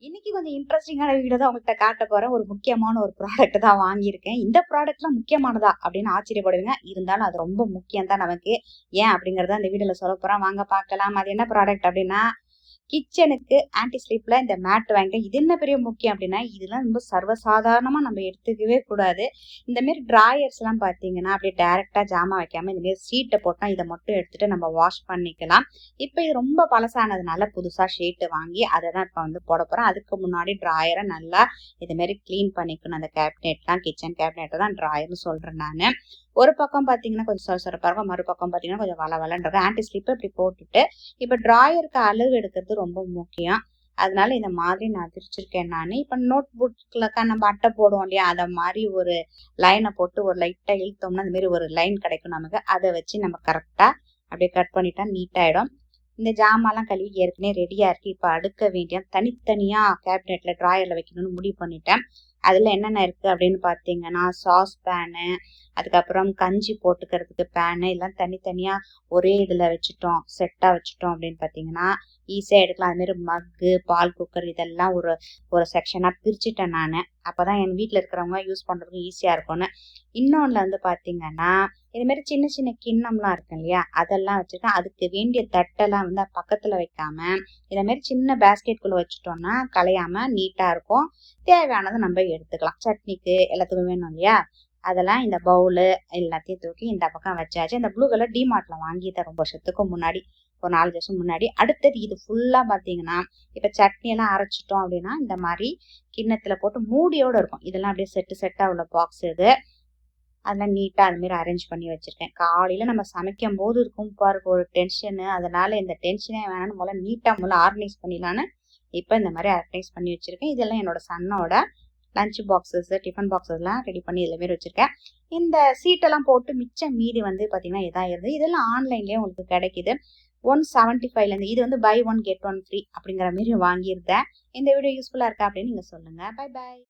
இன்னைக்கு கொஞ்சம் இன்ட்ரெஸ்டிங்கான வீடியோ தான் உங்கள்கிட்ட காட்ட போறேன். ஒரு முக்கியமான ஒரு ப்ராடக்ட் தான் வாங்கியிருக்கேன். இந்த ப்ராடக்ட்லாம் முக்கியமானதா அப்படின்னு ஆச்சரியப்படுவீங்க. இருந்தாலும் அது ரொம்ப முக்கியம் தான் நமக்கு. ஏன் அப்படிங்கறத இந்த வீடியோல சொல்ல போறேன். வாங்க பார்க்கலாம். அது என்ன ப்ராடக்ட் அப்படின்னா, கிச்சனுக்கு ஆன்டி ஸ்லிப்ல இந்த மேட் வாங்கிட்டேன். இது என்ன பெரிய முக்கியம் அப்படின்னா, இதெல்லாம் ரொம்ப சர்வசாதாரணமா நம்ம எடுத்துக்கவே கூடாது. இந்த மாதிரி டிராயர்ஸ் எல்லாம் பாத்தீங்கன்னா அப்படியே டைரக்டா ஜாமான் வைக்காம இந்த மாதிரி சீட்டை போட்டா இதை மட்டும் எடுத்துட்டு நம்ம வாஷ் பண்ணிக்கலாம். இப்ப இது ரொம்ப பழசானதுனால புதுசா ஷீட்டு வாங்கி அதை தான் இப்ப வந்து போட போறேன். அதுக்கு முன்னாடி டிராயரை நல்லா இது மாதிரி கிளீன் பண்ணிக்கணும். அந்த கேபினெட்லாம், கிச்சன் கேபினெட்டை தான் டிராயர்னு சொல்றேன் நானு. ஒரு பக்கம் பாத்தீங்கன்னா கொஞ்சம் சொரசொரப்பா இருக்கும், மறுபக்கம் பாத்தீங்கன்னா கொஞ்சம் வளவலன்னு இருக்கும். ஆன்டி ஸ்லிப் இப்படி போட்டுட்டு இப்ப டிராயருக்கு அளவு எடுக்கிறது ரொம்ப முக்கியம். அதனால இந்த மாதிரி நான் பிரிச்சிருக்கேன் நானு. இப்ப நோட் புக்லக்கா நம்ம அட்டை போடுவோம் இல்லையா, அத மாதிரி ஒரு லைனை போட்டு ஒரு லைட்டா இழுத்தோம்னா அந்த மாதிரி ஒரு லைன் கிடைக்கும் நமக்கு. அதை வச்சு நம்ம கரெக்டா அப்படியே கட் பண்ணிட்டா நீட் ஆயிடும். இந்த ஜாமான்லாம் கழுவி ஏற்கனவே ரெடியா இருக்கு. இப்ப அடுக்க வேண்டிய தனித்தனியா கேபினெட்ல டிராயர்ல வைக்கணும்னு முடிவு பண்ணிட்டேன். அதுல என்னென்ன இருக்கு அப்படின்னு பாத்தீங்கன்னா, சாஸ் பேனு, அதுக்கப்புறம் கஞ்சி போட்டுக்கிறதுக்கு பேனு, எல்லாம் தனித்தனியா ஒரே இதுல வச்சுட்டோம், செட்டா வச்சுட்டோம் அப்படின்னு பாத்தீங்கன்னா ஈஸியா எடுக்கலாம். அது மாதிரி மக்கு, பால் குக்கர் இதெல்லாம் ஒரு ஒரு செக்ஷனா பிரிச்சுட்டேன் நானு. அப்பதான் என் வீட்டுல இருக்கிறவங்க யூஸ் பண்றதுக்கு ஈஸியா இருக்கும்னு. இன்னொன்னுல வந்து பாத்தீங்கன்னா, இது மாதிரி சின்ன சின்ன கிண்ணம்லாம் இருக்கு இல்லையா, அதெல்லாம் வச்சிருக்கேன். அதுக்கு வேண்டிய தட்டெல்லாம் வந்து பக்கத்துல வைக்காம இத மாதிரி சின்ன பேஸ்கெட்குள்ள வச்சுட்டோம்னா கலையாம நீட்டா இருக்கும். தேவையானதை நம்ம எடுத்துக்கலாம். சட்னிக்கு எல்லாத்துக்கும் வேணும் இல்லையா, அதெல்லாம் இந்த பவுலு எல்லாத்தையும் தூக்கி இந்த பக்கம் வச்சாச்சு. இந்த ப்ளூ கலர் டிமார்ட்ல வாங்கிட்டேன் ரொம்ப வருஷத்துக்கும் முன்னாடி, ஒரு 4 வருஷம் முன்னாடி. அடுத்தது இது ஃபுல்லா பாத்தீங்கன்னா, இப்ப சட்னி எல்லாம் அரைச்சிட்டோம் அப்படின்னா இந்த மாதிரி கிண்ணத்துல போட்டு மூடியோட இருக்கும். இதெல்லாம் அப்படியே செட்டு செட்டா உள்ள பாக்ஸ் இது. அதெல்லாம் நீட்டா அது மாதிரி அரேஞ்ச் பண்ணி வச்சிருக்கேன். காலையில நம்ம சமைக்கும் போது இருக்கும் பாருங்க ஒரு டென்ஷனு, அதனால இந்த டென்ஷனே வேணாம்னு முதல்ல நீட்டா முதல்ல ஆர்கனைஸ் பண்ணிடலான்னு இப்ப இந்த மாதிரி ஆர்கனைஸ் பண்ணி வச்சிருக்கேன். இதெல்லாம் என்னோட சன்னோட லஞ்ச் பாக்ஸஸ், டிஃபன் பாக்ஸஸ்லாம் ரெடி பண்ணி இதில் மாரி வச்சிருக்கேன். இந்த சீட்டெல்லாம் போட்டு மிச்சம் மீதி வந்து பார்த்தீங்கன்னா இதாக இருந்தது. இதெல்லாம் ஆன்லைன்லேயே உங்களுக்கு கிடைக்குது. 175 இது வந்து பை 1 கெட் 1 ஃப்ரீ அப்படிங்கிற மாரி வாங்கியிருந்தேன். இந்த வீடியோ யூஸ்ஃபுல்லாக இருக்கா அப்படின்னு நீங்கள் சொல்லுங்கள். Bye bye.